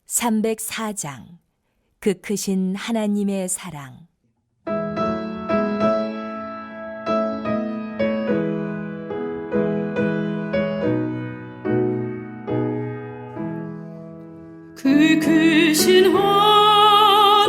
304장 그 크신 하나님의 사랑. 그 크신 하나님의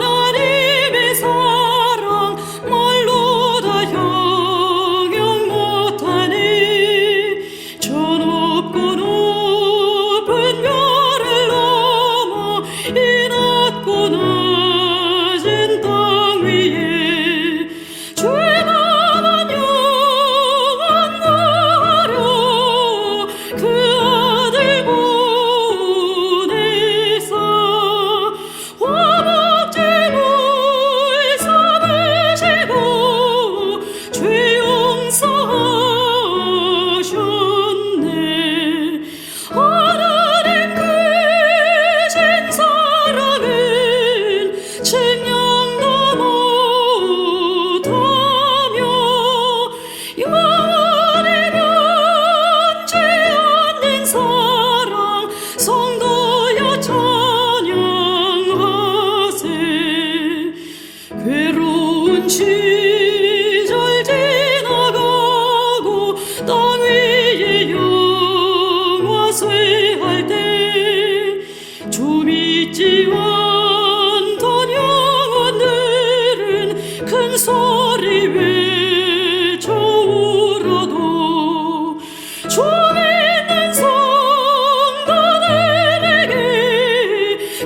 사랑 말로 다 형용 못하네. 저 높고 높은 별을 넘어 이 낮고 낮은 땅 위에 죄만한 영원 나하려 그 아들 괴로운 시절 지나가고 땅 위에 영화 쇠할 때 좀 잊지 않던 영혼들은 큰 소리 외쳐 울어도 좀 있는 성도들에게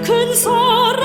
큰 사랑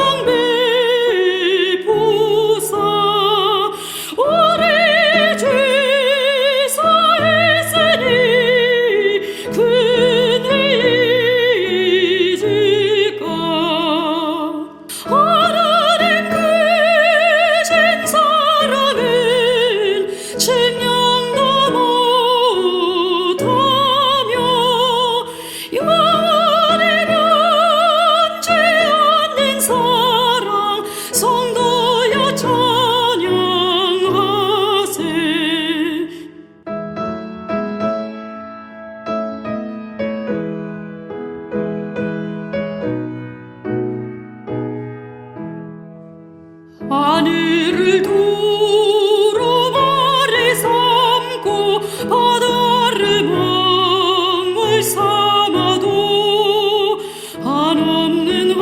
하늘을 두루마리 삼고 바다를 먹물 삼아도 한없는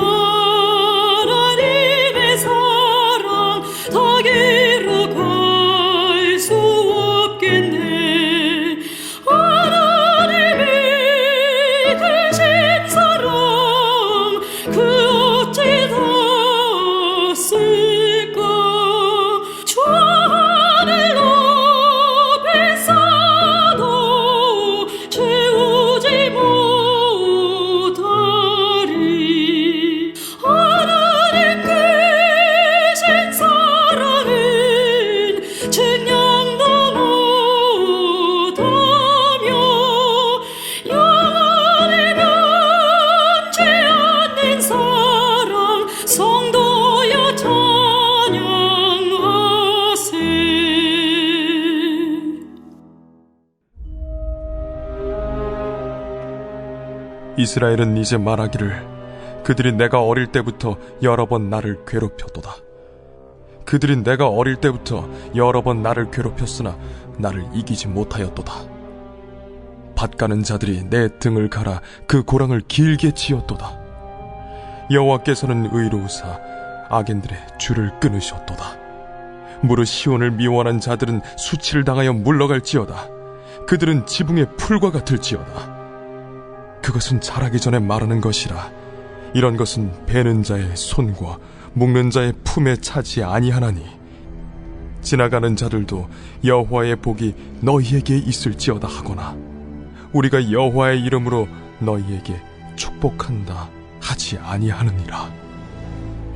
하나님의 사랑 다 길어갈 수 없겠네. 하나님이 크신 사랑 그 어찌 다 이스라엘은 이제 말하기를 그들이 내가 어릴 때부터 여러 번 나를 괴롭혔도다. 그들이 내가 어릴 때부터 여러 번 나를 괴롭혔으나 나를 이기지 못하였도다. 밭 가는 자들이 내 등을 갈아 그 고랑을 길게 지었도다. 여호와께서는 의로우사 악인들의 줄을 끊으셨도다. 무릇 시온을 미워하는 자들은 수치를 당하여 물러갈지어다. 그들은 지붕의 풀과 같을지어다. 그것은 자라기 전에 마르는 것이라. 이런 것은 베는 자의 손과 묶는 자의 품에 차지 아니하나니 지나가는 자들도 여호와의 복이 너희에게 있을지어다 하거나 우리가 여호와의 이름으로 너희에게 축복한다 하지 아니하느니라.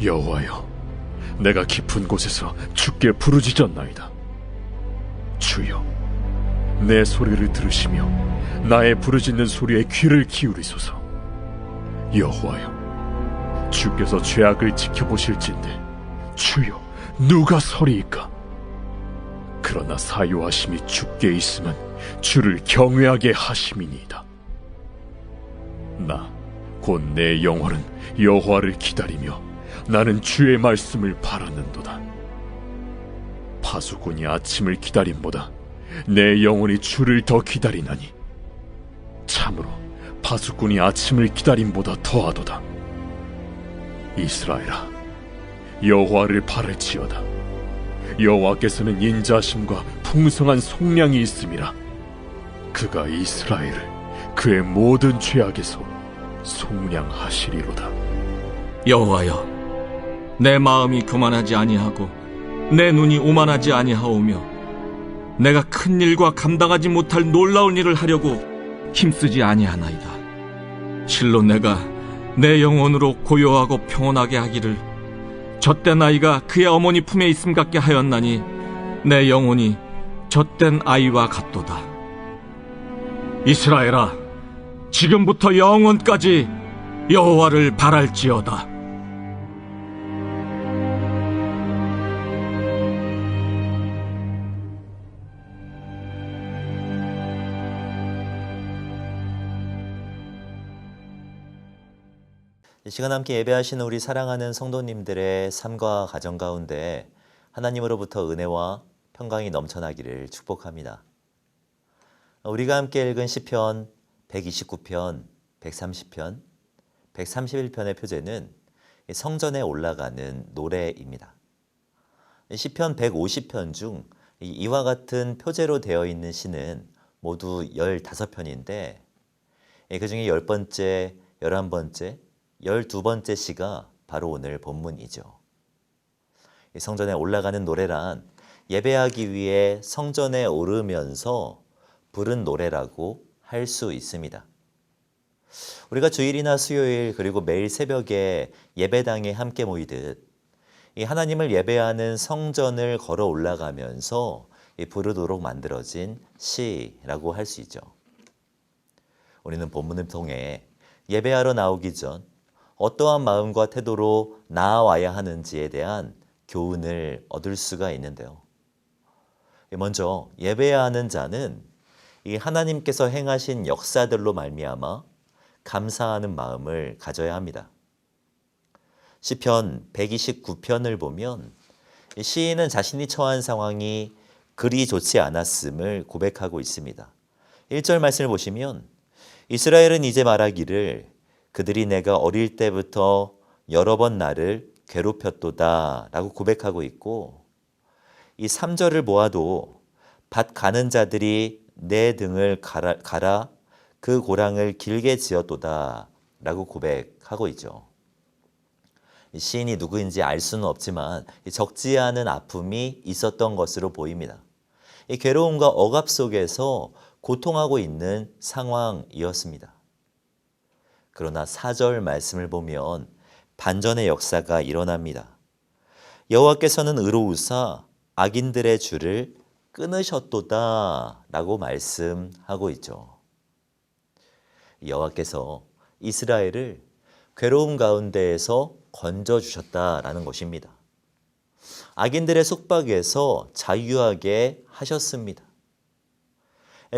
여호와여, 내가 깊은 곳에서 주께 부르짖었나이다. 주여, 내 소리를 들으시며 나의 부르짖는 소리에 귀를 기울이소서. 여호와여, 주께서 죄악을 지켜보실진데 주여, 누가 서리이까? 그러나 사요하심이 주께 있으면 주를 경외하게 하심이니이다. 나 곧 내 영혼은 여호와를 기다리며 나는 주의 말씀을 바라는도다. 파수꾼이 아침을 기다림보다 내 영혼이 주를 더 기다리나니 참으로 파수꾼이 아침을 기다림보다 더하도다. 이스라엘아, 여호와를 바랄지어다. 여호와께서는 인자하심과 풍성한 속량이 있음이라. 그가 이스라엘을 그의 모든 죄악에서 속량하시리로다. 여호와여, 내 마음이 교만하지 아니하고 내 눈이 오만하지 아니하오며 내가 큰 일과 감당하지 못할 놀라운 일을 하려고 힘쓰지 아니하나이다. 실로 내가 내 영혼으로 고요하고 평온하게 하기를 젖된 아이가 그의 어머니 품에 있음 같게 하였나니 내 영혼이 젖된 아이와 같도다. 이스라엘아, 지금부터 영원까지 여호와를 바랄지어다. 이 시간 함께 예배하시는 우리 사랑하는 성도님들의 삶과 가정 가운데 하나님으로부터 은혜와 평강이 넘쳐나기를 축복합니다. 우리가 함께 읽은 시편 129편, 130편, 131편의 표제는 성전에 올라가는 노래입니다. 시편 150편 중 이와 같은 표제로 되어 있는 시는 모두 15편인데 그 중에 10번째, 11번째, 12번째 시가 바로 오늘 본문이죠. 성전에 올라가는 노래란 예배하기 위해 성전에 오르면서 부른 노래라고 할 수 있습니다. 우리가 주일이나 수요일 그리고 매일 새벽에 예배당에 함께 모이듯 이 하나님을 예배하는 성전을 걸어 올라가면서 부르도록 만들어진 시라고 할 수 있죠. 우리는 본문을 통해 예배하러 나오기 전 어떠한 마음과 태도로 나아와야 하는지에 대한 교훈을 얻을 수가 있는데요. 먼저 예배해야 하는 자는 이 하나님께서 행하신 역사들로 말미암아 감사하는 마음을 가져야 합니다. 시편 129편을 보면 시인은 자신이 처한 상황이 그리 좋지 않았음을 고백하고 있습니다. 1절 말씀을 보시면 이스라엘은 이제 말하기를 그들이 내가 어릴 때부터 여러 번 나를 괴롭혔도다 라고 고백하고 있고, 이 3절을 모아도 밭 가는 자들이 내 등을 갈아 그 고랑을 길게 지었도다 라고 고백하고 있죠. 시인이 누구인지 알 수는 없지만 적지 않은 아픔이 있었던 것으로 보입니다. 이 괴로움과 억압 속에서 고통하고 있는 상황이었습니다. 그러나 4절 말씀을 보면 반전의 역사가 일어납니다. 여호와께서는 의로우사 악인들의 줄을 끊으셨도다 라고 말씀하고 있죠. 여호와께서 이스라엘을 괴로움 가운데에서 건져주셨다라는 것입니다. 악인들의 속박에서 자유하게 하셨습니다.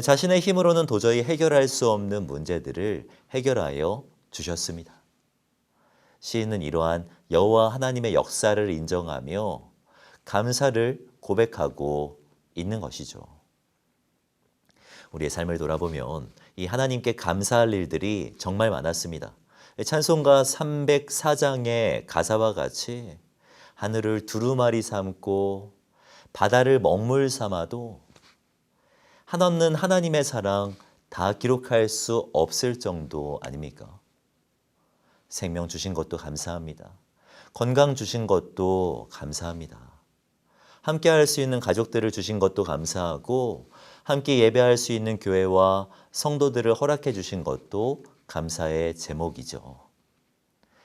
자신의 힘으로는 도저히 해결할 수 없는 문제들을 해결하여 주셨습니다. 시인은 이러한 여호와 하나님의 역사를 인정하며 감사를 고백하고 있는 것이죠. 우리의 삶을 돌아보면 이 하나님께 감사할 일들이 정말 많았습니다. 찬송가 304장의 가사와 같이 하늘을 두루마리 삼고 바다를 먹물 삼아도 한없는 하나님의 사랑 다 기록할 수 없을 정도 아닙니까? 생명 주신 것도 감사합니다. 건강 주신 것도 감사합니다. 함께 할 수 있는 가족들을 주신 것도 감사하고 함께 예배할 수 있는 교회와 성도들을 허락해 주신 것도 감사의 제목이죠.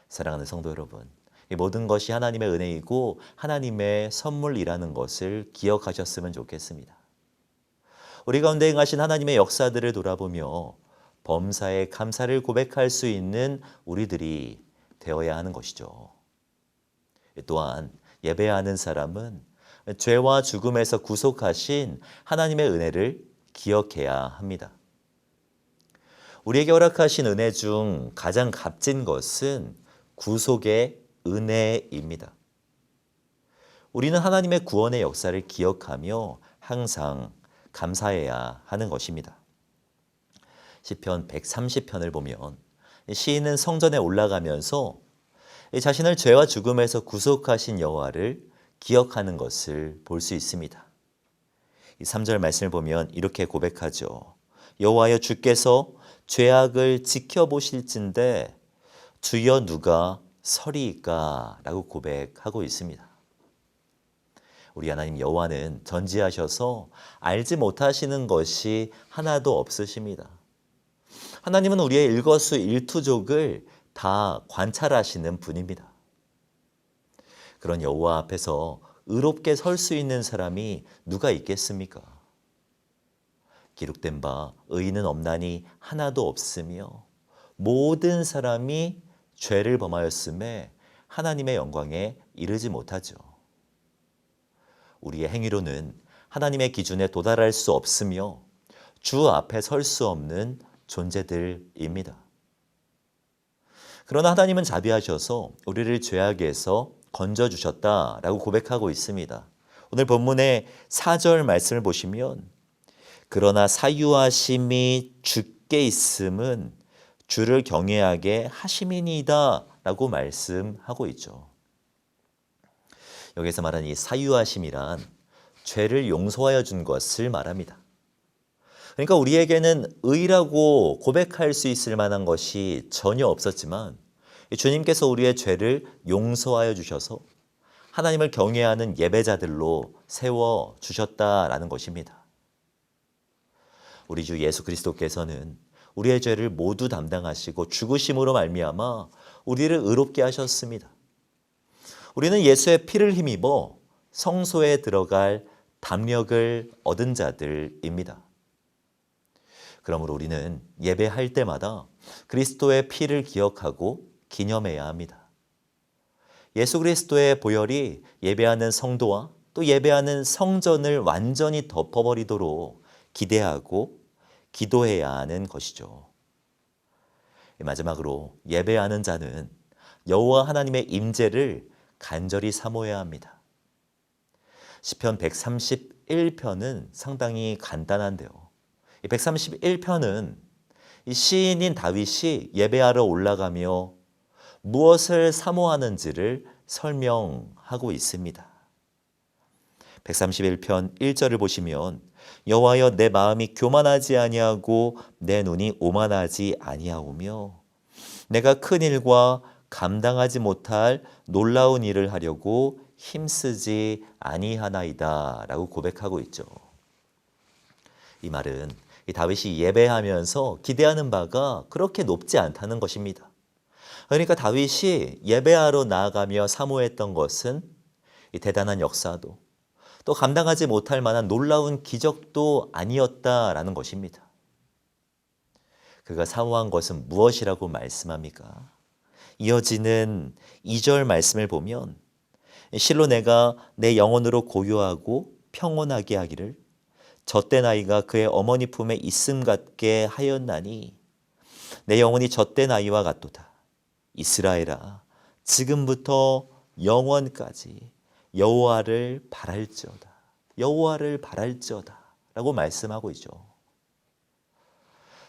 사랑하는 성도 여러분, 이 모든 것이 하나님의 은혜이고 하나님의 선물이라는 것을 기억하셨으면 좋겠습니다. 우리 가운데 행하신 하나님의 역사들을 돌아보며 범사에 감사를 고백할 수 있는 우리들이 되어야 하는 것이죠. 또한 예배하는 사람은 죄와 죽음에서 구속하신 하나님의 은혜를 기억해야 합니다. 우리에게 허락하신 은혜 중 가장 값진 것은 구속의 은혜입니다. 우리는 하나님의 구원의 역사를 기억하며 항상 감사해야 하는 것입니다. 시편 130편을 보면 시인은 성전에 올라가면서 자신을 죄와 죽음에서 구속하신 여호와를 기억하는 것을 볼 수 있습니다. 이 3절 말씀을 보면 이렇게 고백하죠. 여호와여 주께서 죄악을 지켜보실진대 주여 누가 서리이까? 라고 고백하고 있습니다. 우리 하나님 여호와는 전지하셔서 알지 못하시는 것이 하나도 없으십니다. 하나님은 우리의 일거수일투족을 다 관찰하시는 분입니다. 그런 여호와 앞에서 의롭게 설 수 있는 사람이 누가 있겠습니까? 기록된 바 의인은 없나니 하나도 없으며 모든 사람이 죄를 범하였음에 하나님의 영광에 이르지 못하죠. 우리의 행위로는 하나님의 기준에 도달할 수 없으며 주 앞에 설 수 없는 존재들입니다. 그러나 하나님은 자비하셔서 우리를 죄악에서 건져주셨다라고 고백하고 있습니다. 오늘 본문의 4절 말씀을 보시면 그러나 사유하심이 주께 있음은 주를 경외하게 하심이니이다 라고 말씀하고 있죠. 여기서 말하는 이 사유하심이란 죄를 용서하여 준 것을 말합니다. 그러니까 우리에게는 의라고 고백할 수 있을 만한 것이 전혀 없었지만 주님께서 우리의 죄를 용서하여 주셔서 하나님을 경외하는 예배자들로 세워주셨다라는 것입니다. 우리 주 예수 그리스도께서는 우리의 죄를 모두 담당하시고 죽으심으로 말미암아 우리를 의롭게 하셨습니다. 우리는 예수의 피를 힘입어 성소에 들어갈 담력을 얻은 자들입니다. 그러므로 우리는 예배할 때마다 그리스도의 피를 기억하고 기념해야 합니다. 예수 그리스도의 보혈이 예배하는 성도와 또 예배하는 성전을 완전히 덮어버리도록 기대하고 기도해야 하는 것이죠. 마지막으로 예배하는 자는 여호와 하나님의 임재를 간절히 사모해야 합니다. 시편 131편은 상당히 간단한데요. 이 131편은 이 시인인 다윗이 예배하러 올라가며 무엇을 사모하는지를 설명하고 있습니다. 131편 1절을 보시면 여호와여 내 마음이 교만하지 아니하고 내 눈이 오만하지 아니하오며 내가 큰 일과 감당하지 못할 놀라운 일을 하려고 힘쓰지 아니하나이다 라고 고백하고 있죠. 이 말은 이 다윗이 예배하면서 기대하는 바가 그렇게 높지 않다는 것입니다. 그러니까 다윗이 예배하러 나아가며 사모했던 것은 이 대단한 역사도 또 감당하지 못할 만한 놀라운 기적도 아니었다라는 것입니다. 그가 사모한 것은 무엇이라고 말씀합니까? 이어지는 2절 말씀을 보면 실로 내가 내 영혼으로 고요하고 평온하게 하기를 젖된 아이가 그의 어머니 품에 있음 같게 하였나니 내 영혼이 젖된 아이와 같도다. 이스라엘아 지금부터 영원까지 여호와를 바랄지어다. 여호와를 바랄지어다 라고 말씀하고 있죠.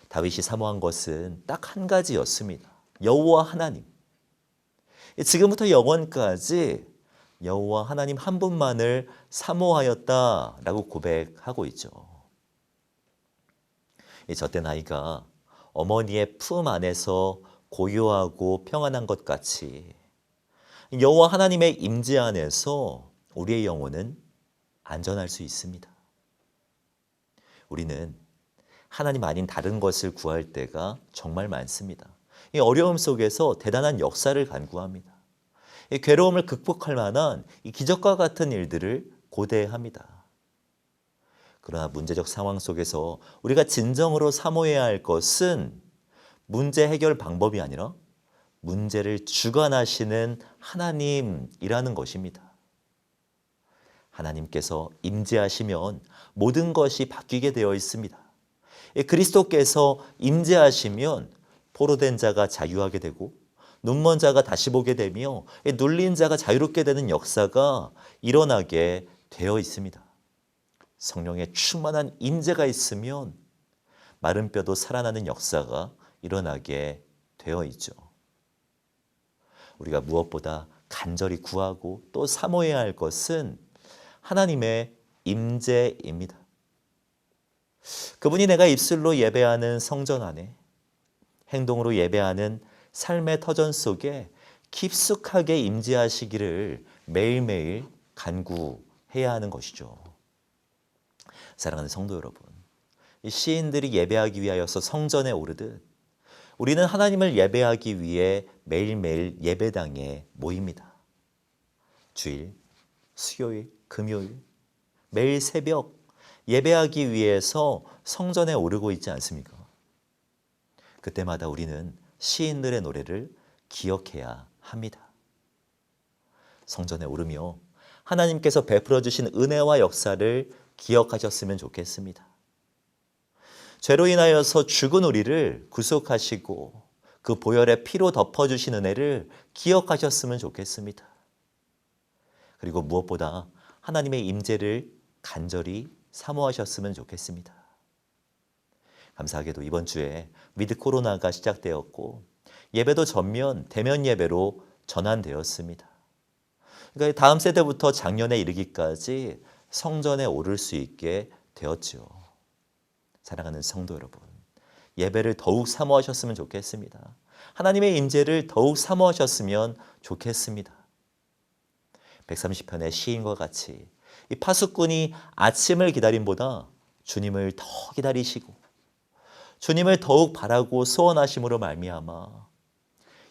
다윗이 사모한 것은 딱 한 가지였습니다. 여호와 하나님. 지금부터 영원까지 여호와 하나님 한 분만을 사모하였다라고 고백하고 있죠. 이 젖된 아이가 어머니의 품 안에서 고요하고 평안한 것 같이 여호와 하나님의 임재 안에서 우리의 영혼은 안전할 수 있습니다. 우리는 하나님 아닌 다른 것을 구할 때가 정말 많습니다. 이 어려움 속에서 대단한 역사를 간구합니다. 이 괴로움을 극복할 만한 이 기적과 같은 일들을 고대합니다. 그러나 문제적 상황 속에서 우리가 진정으로 사모해야 할 것은 문제 해결 방법이 아니라 문제를 주관하시는 하나님이라는 것입니다. 하나님께서 임재하시면 모든 것이 바뀌게 되어 있습니다. 그리스도께서 임재하시면 포로된 자가 자유하게 되고 눈먼 자가 다시 보게 되며 눌린 자가 자유롭게 되는 역사가 일어나게 되어 있습니다. 성령의 충만한 임재가 있으면 마른 뼈도 살아나는 역사가 일어나게 되어 있죠. 우리가 무엇보다 간절히 구하고 또 사모해야 할 것은 하나님의 임재입니다. 그분이 내가 입술로 예배하는 성전 안에, 행동으로 예배하는 삶의 터전 속에 깊숙하게 임재하시기를 매일매일 간구해야 하는 것이죠. 사랑하는 성도 여러분, 이 시인들이 예배하기 위하여서 성전에 오르듯 우리는 하나님을 예배하기 위해 매일매일 예배당에 모입니다. 주일, 수요일, 금요일, 매일 새벽 예배하기 위해서 성전에 오르고 있지 않습니까? 그때마다 우리는 시인들의 노래를 기억해야 합니다. 성전에 오르며 하나님께서 베풀어 주신 은혜와 역사를 기억하셨으면 좋겠습니다. 죄로 인하여서 죽은 우리를 구속하시고 그 보혈의 피로 덮어주신 은혜를 기억하셨으면 좋겠습니다. 그리고 무엇보다 하나님의 임재를 간절히 사모하셨으면 좋겠습니다. 감사하게도 이번 주에 위드 코로나가 시작되었고 예배도 전면 대면 예배로 전환되었습니다. 그러니까 다음 세대부터 작년에 이르기까지 성전에 오를 수 있게 되었죠. 사랑하는 성도 여러분, 예배를 더욱 사모하셨으면 좋겠습니다. 하나님의 임재를 더욱 사모하셨으면 좋겠습니다. 130편의 시인과 같이 이 파수꾼이 아침을 기다림보다 주님을 더 기다리시고 주님을 더욱 바라고 소원하심으로 말미암아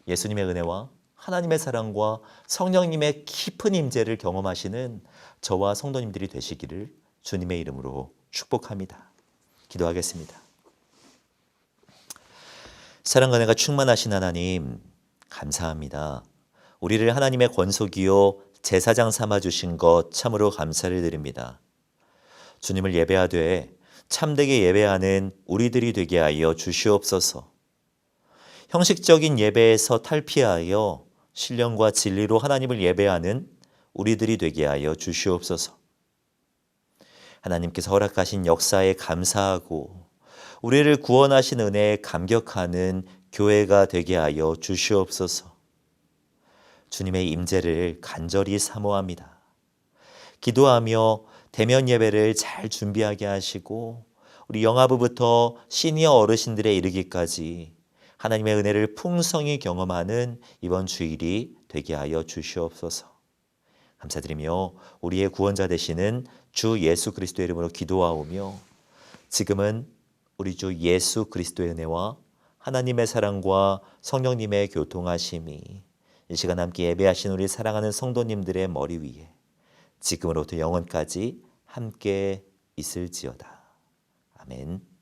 예수님의 은혜와 하나님의 사랑과 성령님의 깊은 임재를 경험하시는 저와 성도님들이 되시기를 주님의 이름으로 축복합니다. 기도하겠습니다. 사랑과 은혜가 충만하신 하나님, 감사합니다. 우리를 하나님의 권속이요 제사장 삼아주신 것 참으로 감사를 드립니다. 주님을 예배하되 참되게 예배하는 우리들이 되게 하여 주시옵소서. 형식적인 예배에서 탈피하여 신령과 진리로 하나님을 예배하는 우리들이 되게 하여 주시옵소서. 하나님께서 허락하신 역사에 감사하고 우리를 구원하신 은혜에 감격하는 교회가 되게 하여 주시옵소서. 주님의 임재를 간절히 사모합니다. 기도하며 대면 예배를 잘 준비하게 하시고 우리 영아부부터 시니어 어르신들에 이르기까지 하나님의 은혜를 풍성히 경험하는 이번 주일이 되게 하여 주시옵소서. 감사드리며 우리의 구원자 되시는 주 예수 그리스도의 이름으로 기도하오며 지금은 우리 주 예수 그리스도의 은혜와 하나님의 사랑과 성령님의 교통하심이 이 시간 함께 예배하신 우리 사랑하는 성도님들의 머리 위에 지금으로부터 영원까지 함께 있을지어다. 아멘.